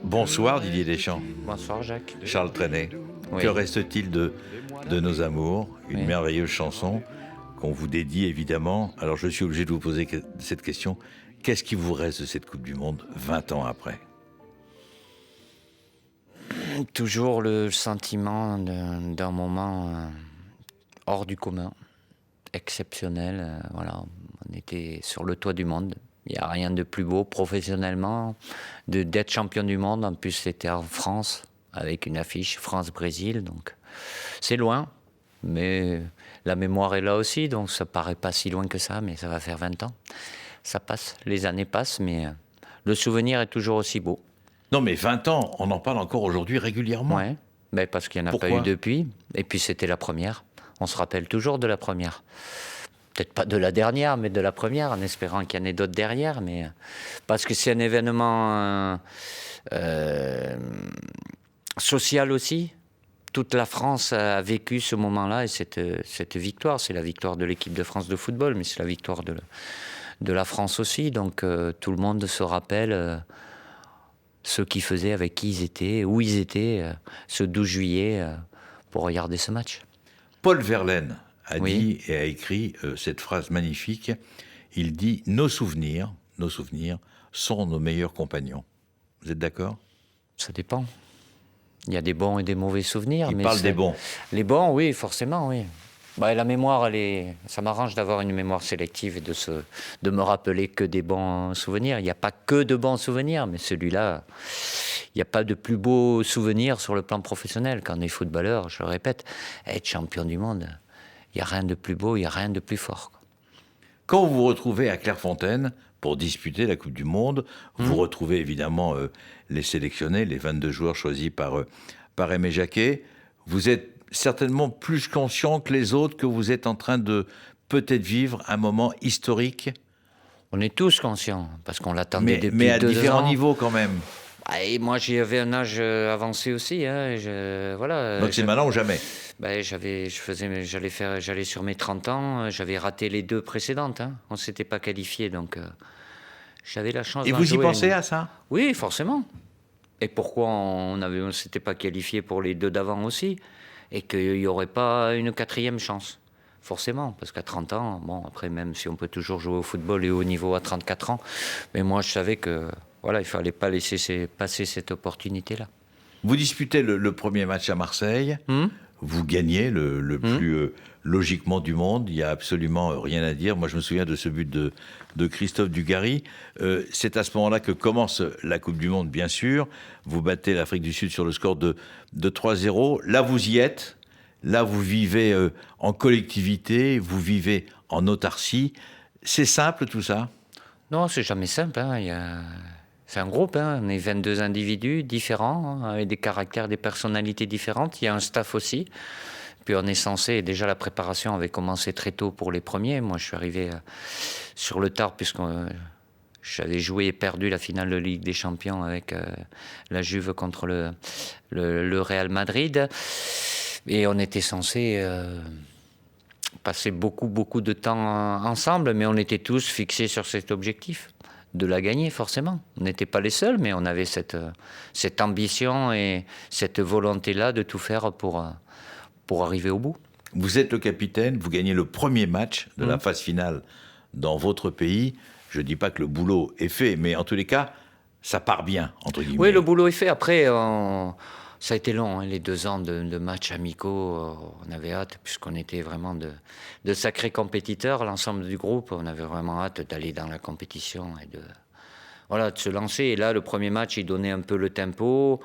Bonsoir Didier Deschamps. Bonsoir Jacques. Charles Trenet. Oui. Que reste-t-il de nos amours? Une Oui. merveilleuse chanson qu'on vous dédie évidemment. Alors je suis obligé de vous poser cette question. Qu'est-ce qui vous reste de cette Coupe du Monde 20 ans après? Toujours le sentiment d'un moment hors du commun, exceptionnel. Voilà, on était sur le toit du monde. Il n'y a rien de plus beau professionnellement d'être champion du monde. En plus, c'était en France avec une affiche France-Brésil. Donc, c'est loin, mais la mémoire est là aussi. Donc, ça paraît pas si loin que ça, mais ça va faire 20 ans. Ça passe, les années passent, mais le souvenir est toujours aussi beau. Non mais 20 ans, on en parle encore aujourd'hui régulièrement. Ouais, mais parce qu'il n'y en a pas eu depuis. Et puis c'était la première. On se rappelle toujours de la première. Peut-être pas de la dernière, mais de la première, en espérant qu'il y en ait d'autres derrière. Mais parce que c'est un événement social aussi. Toute la France a vécu ce moment-là et cette victoire. C'est la victoire de l'équipe de France de football, mais c'est la victoire de la France aussi. Donc tout le monde se rappelle ce qu'ils faisaient, avec qui ils étaient, où ils étaient, ce 12 juillet, pour regarder ce match. Paul Verlaine a Oui. dit et a écrit cette phrase magnifique. Il dit « Nos souvenirs sont nos meilleurs compagnons ». Vous êtes d'accord? Ça dépend. Il y a des bons et des mauvais souvenirs. Il parle des bons. Les bons, oui, forcément, oui. Bah, la mémoire, ça m'arrange d'avoir une mémoire sélective et de me rappeler que des bons souvenirs. Il n'y a pas que de bons souvenirs, mais celui-là, il n'y a pas de plus beau souvenir sur le plan professionnel. Quand on est footballeur, je le répète, être champion du monde, il n'y a rien de plus beau, il n'y a rien de plus fort. Quand vous vous retrouvez à Clairefontaine pour disputer la Coupe du Monde, vous retrouvez évidemment les sélectionnés, les 22 joueurs choisis par Aimé Jacquet. Vous êtes certainement plus conscient que les autres que vous êtes en train de peut-être vivre un moment historique. On est tous conscients, parce qu'on l'attendait depuis 2 ans. Mais à différents niveaux quand même. Et moi, j'avais un âge avancé aussi. Hein, Donc c'est maintenant ou jamais. J'allais sur mes 30 ans. J'avais raté les 2 précédentes. Hein. On ne s'était pas qualifié, donc j'avais la chance Et d'en vous y jouer pensez à ça? Oui, forcément. Et pourquoi on ne s'était pas qualifié pour les 2 d'avant aussi? Et qu'il n'y aurait pas une 4e chance? Forcément, parce qu'à 30 ans, bon, après, même si on peut toujours jouer au football et au haut niveau à 34 ans, mais moi, je savais que voilà, il ne fallait pas laisser passer cette opportunité-là. Vous disputez le premier match à Marseille. Vous gagnez le plus logiquement du monde. Il n'y a absolument rien à dire. Moi, je me souviens de ce but de Christophe Dugarry. C'est à ce moment-là que commence la Coupe du Monde, bien sûr. Vous battez l'Afrique du Sud sur le score de 3-0. Là, vous y êtes. Là, vous vivez en collectivité. Vous vivez en autarcie. C'est simple, tout ça? Non, c'est jamais simple. Hein. C'est un groupe, hein. On est 22 individus différents, hein, avec des caractères, des personnalités différentes. Il y a un staff aussi. Puis on est censé, déjà la préparation avait commencé très tôt pour les premiers. Moi, je suis arrivé sur le tard, puisque j'avais joué et perdu la finale de Ligue des Champions avec la Juve contre le Real Madrid. Et on était censé passer beaucoup de temps ensemble, mais on était tous fixés sur cet objectif. De la gagner, forcément. On n'était pas les seuls, mais on avait cette ambition et cette volonté-là de tout faire pour arriver au bout. Vous êtes le capitaine, vous gagnez le premier match de la phase finale dans votre pays. Je ne dis pas que le boulot est fait, mais en tous les cas, ça part bien, entre guillemets. Oui, le boulot est fait. Après, ça a été long, hein, les 2 ans de matchs amicaux. On avait hâte, puisqu'on était vraiment de sacrés compétiteurs, l'ensemble du groupe. On avait vraiment hâte d'aller dans la compétition et de se lancer. Et là, le premier match, il donnait un peu le tempo.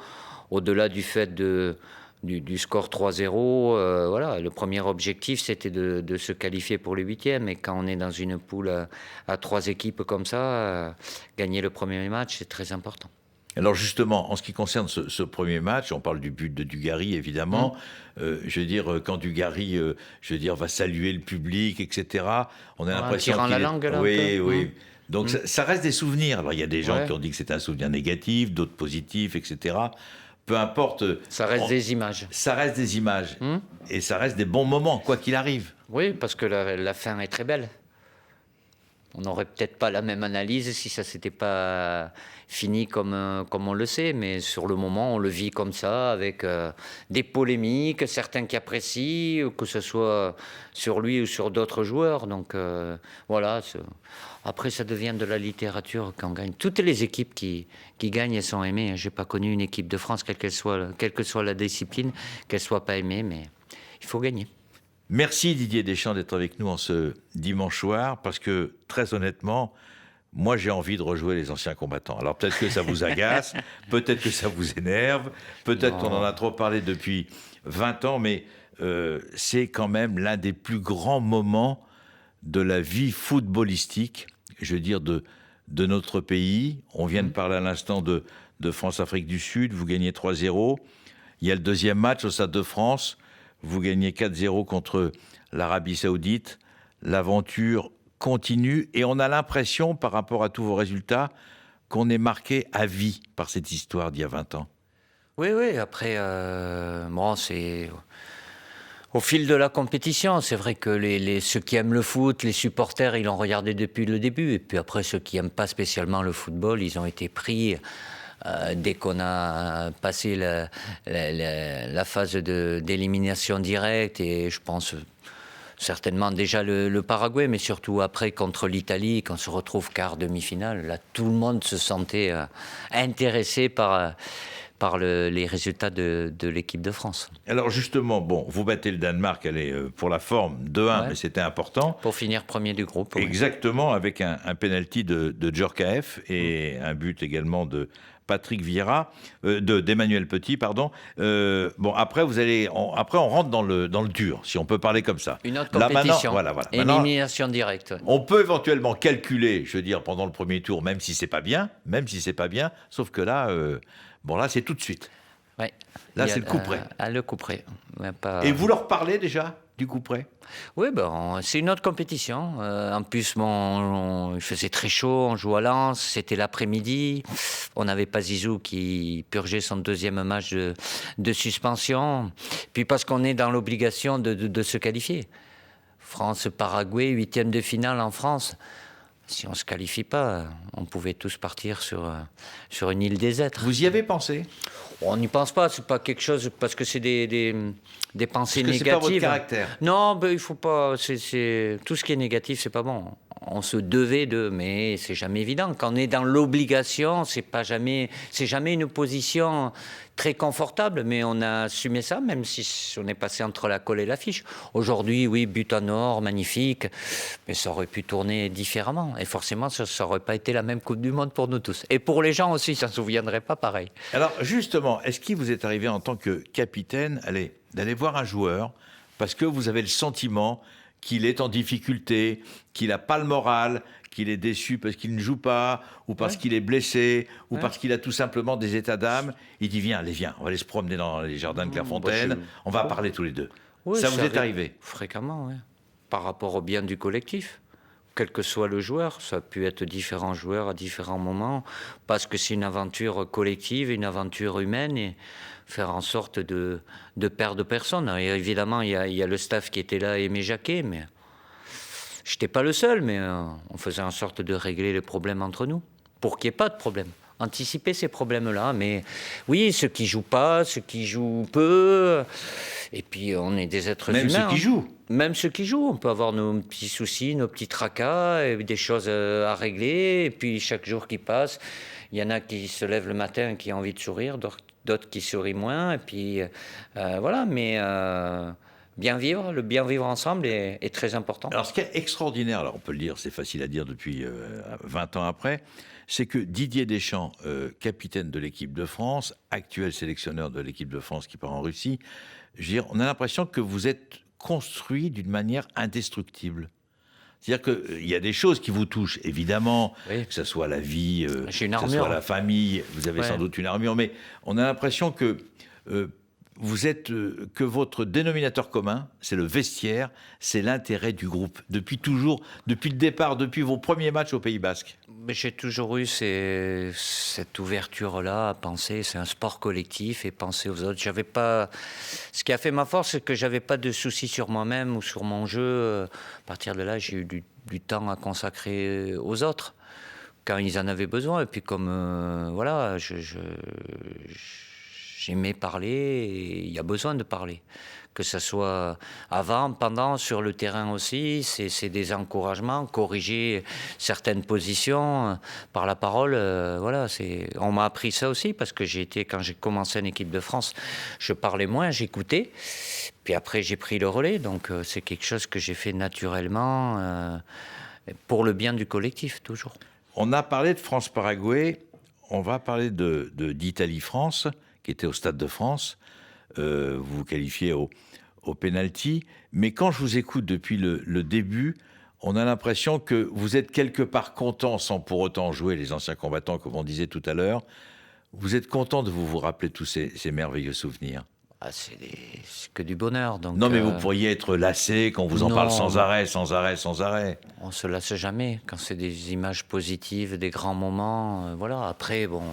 Au-delà du fait du score 3-0, le premier objectif, c'était de se qualifier pour les 8e. Et quand on est dans une poule à 3 équipes comme ça, gagner le premier match, c'est très important. Alors justement, en ce qui concerne ce premier match, on parle du but de Dugarry, évidemment. Je veux dire, quand Dugarry va saluer le public, etc., on a l'impression tirant la langue, là, oui, un peu. oui. Donc ça reste des souvenirs. Alors il y a des gens Ouais. qui ont dit que c'était un souvenir négatif, d'autres positifs, etc. Peu importe. Ça reste des images. Ça reste des images. Et ça reste des bons moments, quoi qu'il arrive. Oui, parce que la fin est très belle. on n'aurait peut-être pas la même analyse si ça s'était pas fini comme on le sait, mais sur le moment, on le vit comme ça, avec des polémiques, certains qui apprécient, que ce soit sur lui ou sur d'autres joueurs. Donc voilà. Après, ça devient de la littérature quand on gagne. Toutes les équipes qui gagnent, elles sont aimées. J'ai pas connu une équipe de France, quelle que soit la discipline, qu'elle soit pas aimée, mais il faut gagner. Merci Didier Deschamps d'être avec nous en ce dimanche soir, parce que très honnêtement, moi j'ai envie de rejouer les anciens combattants. Alors peut-être que ça vous agace, peut-être que ça vous énerve, peut-être qu'on en a trop parlé depuis 20 ans, mais c'est quand même l'un des plus grands moments de la vie footballistique, je veux dire, de notre pays. On vient de parler à l'instant de France-Afrique du Sud, vous gagnez 3-0. Il y a le deuxième match au Stade de France. Vous gagnez 4-0 contre l'Arabie Saoudite. L'aventure continue et on a l'impression, par rapport à tous vos résultats, qu'on est marqué à vie par cette histoire d'il y a 20 ans. Oui, après, c'est au fil de la compétition. C'est vrai que ceux qui aiment le foot, les supporters, ils l'ont regardé depuis le début. Et puis après, ceux qui n'aiment pas spécialement le football, ils ont été pris... dès qu'on a passé la phase d'élimination directe, et je pense certainement déjà le Paraguay, mais surtout après contre l'Italie, quand on se retrouve quart demi-finale, là tout le monde se sentait intéressé par les résultats de l'équipe de France. Alors justement, vous battez le Danemark, allez, pour la forme, 2-1, mais c'était important. Pour finir premier du groupe. Exactement, avec un penalty de Djorkaeff et un but également de Patrick Vieira, d'Emmanuel Petit, pardon. Après, après on rentre dans le dur, si on peut parler comme ça. Une autre compétition, voilà. Élimination directe. On peut éventuellement calculer, je veux dire, pendant le premier tour, même si c'est pas bien, sauf que là, là, c'est tout de suite. Ouais. Là, c'est le coup près. Le coup près. Et vous leur parlez déjà du coup près? Oui, c'est une autre compétition. En plus, il faisait très chaud, on joue à Lens, c'était l'après-midi. On n'avait pas Zizou qui purgeait son deuxième match de suspension. Puis parce qu'on est dans l'obligation de se qualifier. France-Paraguay, 8e de finale en France. Si on ne se qualifie pas, on pouvait tous partir sur une île déserte. Vous y avez pensé? On n'y pense pas, c'est pas quelque chose, parce que c'est des pensées négatives. C'est pas votre caractère. Non, il faut pas. Tout ce qui est négatif, c'est pas bon. On se devait mais c'est jamais évident. Quand on est dans l'obligation, c'est jamais une position très confortable, mais on a assumé ça, même si on est passé entre la colle et l'affiche. Aujourd'hui, oui, but en or, magnifique, mais ça aurait pu tourner différemment. Et forcément, ça n'aurait pas été la même Coupe du Monde pour nous tous. Et pour les gens aussi, ça ne se souviendrait pas pareil. Alors, justement, est-ce qu'il vous est arrivé en tant que capitaine, d'aller voir un joueur, parce que vous avez le sentiment qu'il est en difficulté, qu'il n'a pas le moral, qu'il est déçu parce qu'il ne joue pas, ou parce qu'il est blessé, ou parce qu'il a tout simplement des états d'âme, il dit viens, on va aller se promener dans les jardins de Clairefontaine, on va parler tous les deux. Oui, ça vous est arrivé? Fréquemment, oui. Par rapport au bien du collectif. Quel que soit le joueur, ça a pu être différents joueurs à différents moments, parce que c'est une aventure collective, une aventure humaine, et faire en sorte de perdre personne. Et évidemment, il y a le staff qui était là, Aimé Jacquet, mais je n'étais pas le seul, mais on faisait en sorte de régler les problèmes entre nous, pour qu'il n'y ait pas de problème. Anticiper ces problèmes-là, mais oui, ceux qui jouent pas, ceux qui jouent peu, et puis on est des êtres humains. Même ceux qui jouent. Même ceux qui jouent, on peut avoir nos petits soucis, nos petits tracas, et des choses à régler, et puis chaque jour qui passe, il y en a qui se lèvent le matin et qui ont envie de sourire, d'autres qui sourient moins, et puis voilà, mais... le bien vivre ensemble est très important. Alors, ce qui est extraordinaire, alors on peut le dire, c'est facile à dire depuis 20 ans après, c'est que Didier Deschamps, capitaine de l'équipe de France, actuel sélectionneur de l'équipe de France qui part en Russie, je veux dire, on a l'impression que vous êtes construit d'une manière indestructible. C'est-à-dire qu'il y a des choses qui vous touchent, évidemment, que ce soit la vie, que ce soit la famille, vous avez sans doute une armure, mais on a l'impression que... que votre dénominateur commun, c'est le vestiaire, c'est l'intérêt du groupe. Depuis toujours, depuis le départ, depuis vos premiers matchs au Pays Basque. Mais j'ai toujours eu cette ouverture-là à penser, c'est un sport collectif et penser aux autres. Ce qui a fait ma force, c'est que j'avais pas de soucis sur moi-même ou sur mon jeu. À partir de là, j'ai eu du temps à consacrer aux autres quand ils en avaient besoin. Et puis comme voilà, j'aimais parler et il y a besoin de parler. Que ce soit avant, pendant, sur le terrain aussi, c'est des encouragements, corriger certaines positions par la parole. Voilà, on m'a appris ça aussi parce que quand j'ai commencé en équipe de France, je parlais moins, j'écoutais. Puis après, j'ai pris le relais. Donc c'est quelque chose que j'ai fait naturellement pour le bien du collectif, toujours. On a parlé de France-Paraguay, on va parler d'Italie-France, qui était au Stade de France. Vous vous qualifiez au pénalty, mais quand je vous écoute depuis le début, on a l'impression que vous êtes quelque part content, sans pour autant jouer les anciens combattants, comme on disait tout à l'heure. Vous êtes content de vous rappeler tous ces merveilleux souvenirs. C'est que du bonheur. Donc, non, mais vous pourriez être lassé quand vous en parle sans arrêt. On se lasse jamais quand c'est des images positives, des grands moments. Voilà. Après, bon,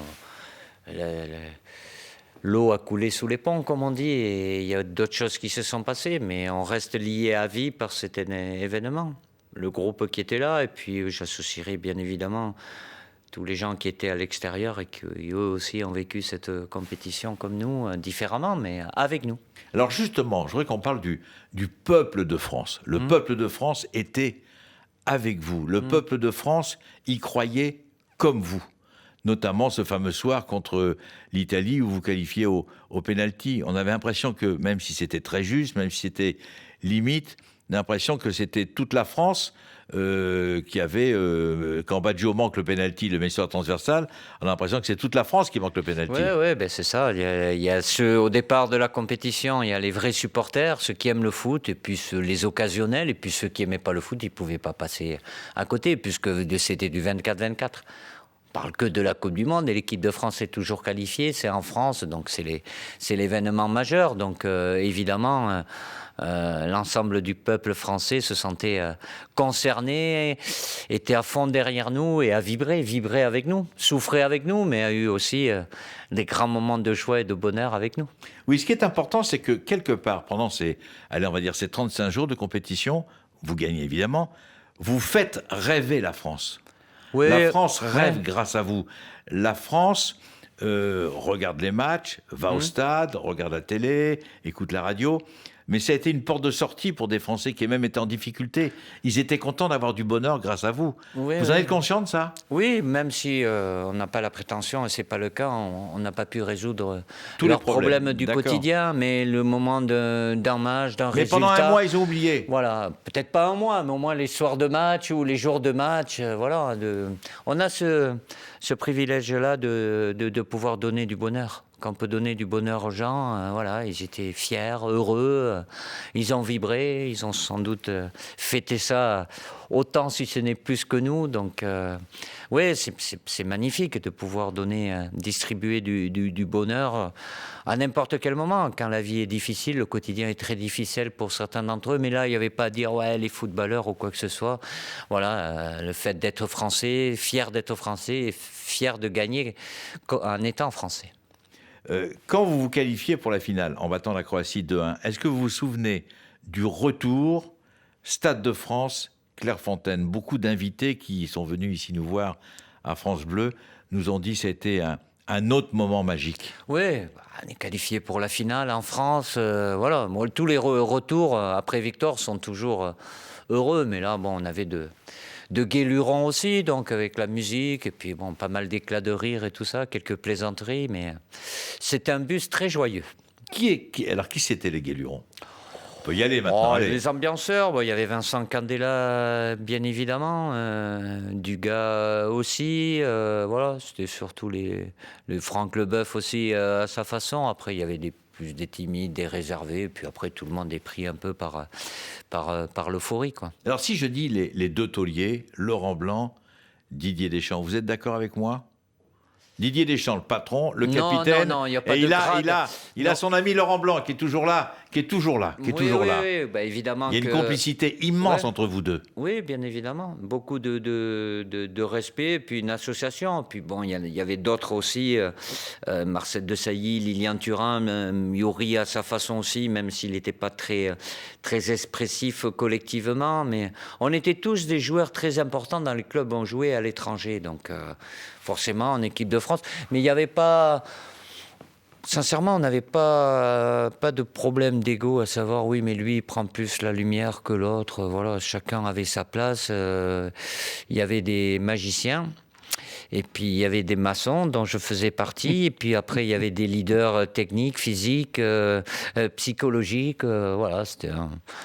l'eau a coulé sous les ponts, comme on dit, et il y a d'autres choses qui se sont passées, mais on reste lié à vie par cet événement. Le groupe qui était là, et puis j'associerai bien évidemment tous les gens qui étaient à l'extérieur et qui eux aussi ont vécu cette compétition comme nous, différemment, mais avec nous. Alors justement, je voudrais qu'on parle du peuple de France. Le peuple de France était avec vous. Le peuple de France y croyait comme vous. Notamment ce fameux soir contre l'Italie où vous qualifiez au pénalty. On avait l'impression que, même si c'était très juste, même si c'était limite, on a l'impression que c'était toute la France qui avait, quand Baggio manque le pénalty, le messeur transversal, on a l'impression que c'est toute la France qui manque le pénalty. Oui, ben c'est ça. Il y a ceux, au départ de la compétition, il y a les vrais supporters, ceux qui aiment le foot, et puis les occasionnels, et puis ceux qui n'aimaient pas le foot, ils ne pouvaient pas passer à côté, puisque c'était du 24-24. On parle que de la Coupe du Monde et l'équipe de France est toujours qualifiée, c'est en France, donc c'est l'événement majeur. Donc évidemment, l'ensemble du peuple français se sentait concerné, était à fond derrière nous et a vibré avec nous, souffrait avec nous, mais a eu aussi des grands moments de joie et de bonheur avec nous. Oui, ce qui est important, c'est que quelque part, pendant ces 35 jours de compétition, vous gagnez évidemment, vous faites rêver la France. Oui, la France rêve grâce à vous. La France regarde les matchs, va au stade, regarde la télé, écoute la radio. Mais ça a été une porte de sortie pour des Français qui même étaient en difficulté. Ils étaient contents d'avoir du bonheur grâce à vous. Oui, vous en êtes conscient de ça ? Oui, même si on n'a pas la prétention, et ce n'est pas le cas, on n'a pas pu résoudre tous leurs problèmes du quotidien, mais le moment d'hommage, d'un résultat... Mais pendant un mois, ils ont oublié. Voilà, peut-être pas un mois, mais au moins les soirs de match ou les jours de match. Voilà, on a ce privilège-là de pouvoir donner du bonheur. Qu'on peut donner du bonheur aux gens, voilà, ils étaient fiers, heureux, ils ont vibré, ils ont sans doute fêté ça autant si ce n'est plus que nous. Donc, oui, c'est magnifique de pouvoir distribuer du bonheur à n'importe quel moment. Quand la vie est difficile, le quotidien est très difficile pour certains d'entre eux, mais là, il n'y avait pas à dire, ouais, les footballeurs ou quoi que ce soit. Voilà, le fait d'être français, fier d'être français, et fier de gagner en étant français. Quand vous vous qualifiez pour la finale, en battant la Croatie 2-1, est-ce que vous vous souvenez du retour, Stade de France, Clairefontaine ? Beaucoup d'invités qui sont venus ici nous voir à France Bleu nous ont dit que c'était un autre moment magique. Oui, on est qualifié pour la finale en France. Voilà. Bon, tous les retours après victoire sont toujours heureux, mais là, bon, on avait de guélurons aussi, donc avec la musique, et puis bon, pas mal d'éclats de rire et tout ça, quelques plaisanteries, mais c'est un bus très joyeux. Alors, qui c'était les guélurons ? On peut y aller maintenant. Les ambianceurs, il y avait Vincent Candela, bien évidemment, Dugas aussi, voilà, c'était surtout les Franck Leboeuf aussi à sa façon. Après, il y avait plus des timides, des réservés, puis après tout le monde est pris un peu par l'euphorie, quoi. Alors si je dis les deux tauliers, Laurent Blanc, Didier Deschamps, vous êtes d'accord avec moi ? Didier Deschamps, le patron, le Non, capitaine, non, il n'y a pas et de il grade. a son ami Laurent Blanc qui est toujours là, Oui, bah, évidemment Il y a une que... complicité immense Ouais. entre vous deux. Oui, bien évidemment. Beaucoup de respect, puis une association. Puis bon, il y avait d'autres aussi, Marcel Desailly, Lilian Thuram, Yuri à sa façon aussi, même s'il n'était pas très expressif collectivement. Mais on était tous des joueurs très importants dans les clubs où on jouait à l'étranger. Donc forcément en équipe de France. Mais il n'y avait pas... Sincèrement, on n'avait pas de problème d'ego à savoir, oui, mais lui, il prend plus la lumière que l'autre. Voilà, chacun avait sa place. Il y avait des magiciens. Et puis, il y avait des maçons dont je faisais partie. Et puis après, il y avait des leaders techniques, physiques, psychologiques. Voilà, c'était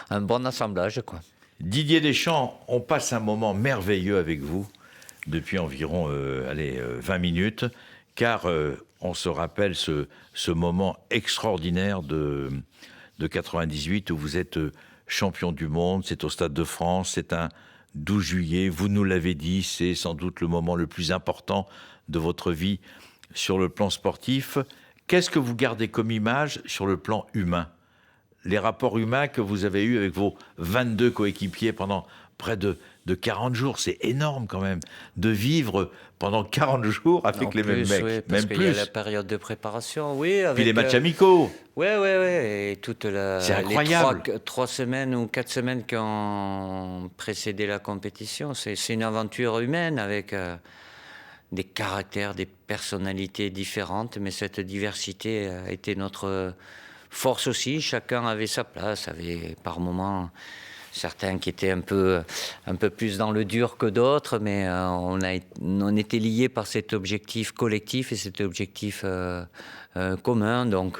un bon assemblage, quoi. Didier Deschamps, on passe un moment merveilleux avec vous depuis environ 20 minutes, car on se rappelle ce moment extraordinaire de 98 où vous êtes champion du monde, c'est au Stade de France, c'est un 12 juillet, vous nous l'avez dit, c'est sans doute le moment le plus important de votre vie sur le plan sportif. Qu'est-ce que vous gardez comme image sur le plan humain ? Les rapports humains que vous avez eus avec vos 22 coéquipiers pendant près de 40 jours, c'est énorme quand même, de vivre pendant 40 jours avec les mêmes mecs, oui, parce même qu'il y a plus. la période de préparation, oui. Avec, Puis les matchs amicaux. Oui, et toute C'est incroyable. les 3 semaines ou 4 semaines qui ont précédé la compétition, c'est une aventure humaine avec des caractères, des personnalités différentes, mais cette diversité a été notre force aussi. Chacun avait sa place, avait par moments certains qui étaient un peu plus dans le dur que d'autres, mais on était liés par cet objectif collectif et cet objectif commun. Donc,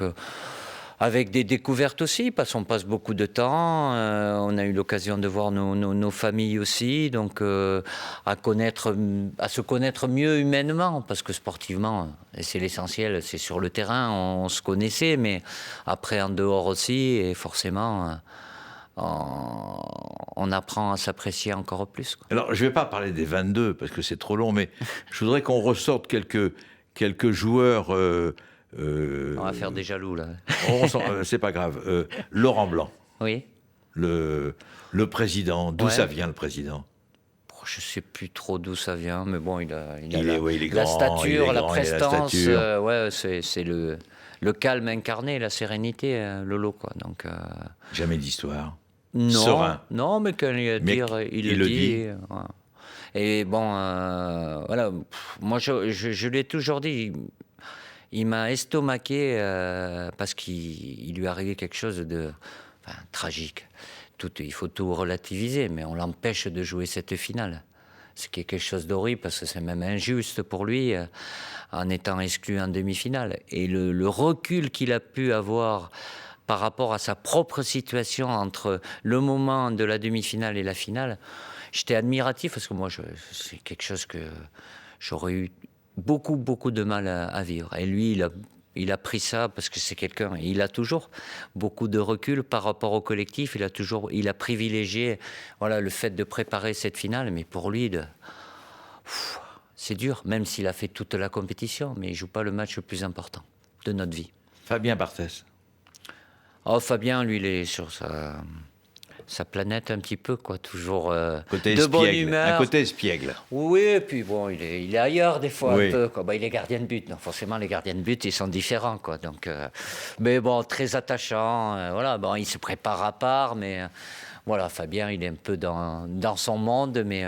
avec des découvertes aussi, parce qu'on passe beaucoup de temps. On a eu l'occasion de voir nos familles aussi, donc à se connaître mieux humainement, parce que sportivement, et c'est l'essentiel, c'est sur le terrain, on se connaissait, mais après en dehors aussi, et forcément... on apprend à s'apprécier encore plus, quoi. Alors, je ne vais pas parler des 22 parce que c'est trop long, mais je voudrais qu'on ressorte quelques joueurs. On va faire des jaloux, là. C'est pas grave. Laurent Blanc, Oui. le président. D'où ça vient, le président? Je ne sais plus trop d'où ça vient, mais bon, il a il est la grand, stature, la grand, prestance. C'est le calme incarné, la sérénité, Lolo, quoi. Donc, jamais d'histoire. Non, Serein. non, mais quand il y a à dire, il le dit. Et bon, voilà, moi je l'ai toujours dit, il m'a estomaqué parce qu'il lui est arrivé quelque chose de tragique. Il faut tout relativiser, mais on l'empêche de jouer cette finale. Ce qui est quelque chose d'horrible, parce que c'est même injuste pour lui, en étant exclu en demi-finale. Et le recul qu'il a pu avoir par rapport à sa propre situation entre le moment de la demi-finale et la finale, j'étais admiratif, parce que moi, c'est quelque chose que j'aurais eu beaucoup de mal à vivre. Et lui, il a pris ça parce que c'est quelqu'un, il a toujours beaucoup de recul par rapport au collectif. Il a privilégié, voilà, le fait de préparer cette finale, mais pour lui, c'est dur, même s'il a fait toute la compétition, mais il joue pas le match le plus important de notre vie. Fabien Barthès. Oh, Fabien, lui, il est sur sa planète un petit peu, quoi, toujours Côté de bonne espiègle, humeur. un côté espiègle. Oui, et puis bon, il est ailleurs des fois, Oui. un peu, quoi. Il est gardien de but, donc forcément les gardiens de but, ils sont différents, quoi. Donc, mais bon, très attachant, voilà, bon, il se prépare à part, mais voilà, Fabien, il est un peu dans son monde, mais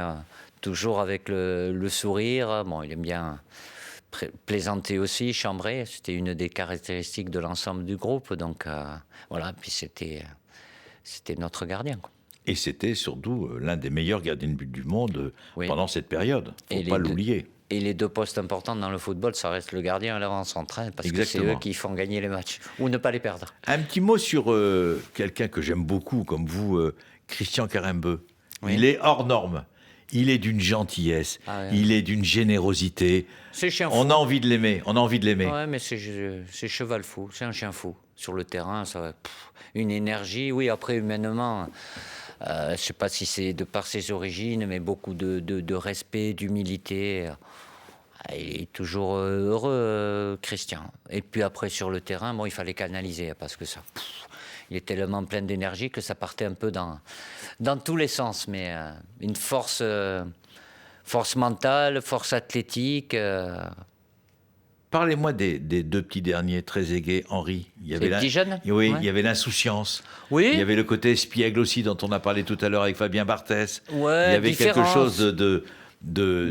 toujours avec le sourire. Bon, il aime bien plaisanter aussi, chambrer, c'était une des caractéristiques de l'ensemble du groupe, donc voilà, puis c'était notre gardien, quoi. Et c'était surtout l'un des meilleurs gardiens de but du monde pendant cette période. Il ne faut pas l'oublier. Et les 2 postes importants dans le football, ça reste le gardien et l'avant-centre, parce Exactement. que c'est eux qui font gagner les matchs, ou ne pas les perdre. Un petit mot sur quelqu'un que j'aime beaucoup, comme vous, Christian Karembeu. Oui. Il est hors norme. Il est d'une gentillesse, il est d'une générosité. C'est chien fou. On a envie de l'aimer, Ouais, mais c'est cheval fou, c'est un chien fou. Sur le terrain, ça va, une énergie. Oui, après, humainement, je ne sais pas si c'est de par ses origines, mais beaucoup de respect, d'humilité. il est toujours heureux, Christian. Et puis après, sur le terrain, bon, il fallait canaliser, parce que ça... il est tellement plein d'énergie que ça partait un peu dans tous les sens. Mais une force mentale, force athlétique... Parlez-moi des deux petits derniers, très égais, Henri. Il y avait petits jeunes. Oui, Ouais. Il y avait l'insouciance. Oui. Il y avait le côté espiègle aussi, dont on a parlé tout à l'heure avec Fabien Barthès. Ouais, il y avait quelque différence. chose de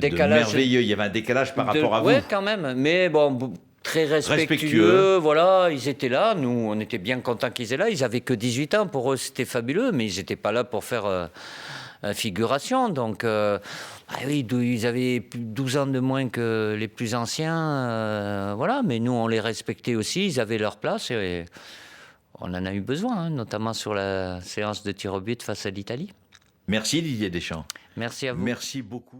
merveilleux. Il y avait un décalage par rapport à vous. Oui, quand même. Mais bon, très respectueux. Voilà, ils étaient là. Nous, on était bien contents qu'ils étaient là. Ils avaient que 18 ans. Pour eux, c'était fabuleux. Mais ils n'étaient pas là pour faire figuration. Donc, oui, ils avaient 12 ans de moins que les plus anciens. Voilà. Mais nous, on les respectait aussi. Ils avaient leur place. Et on en a eu besoin, notamment sur la séance de tir au but face à l'Italie. Merci Didier Deschamps. Merci à vous. Merci beaucoup.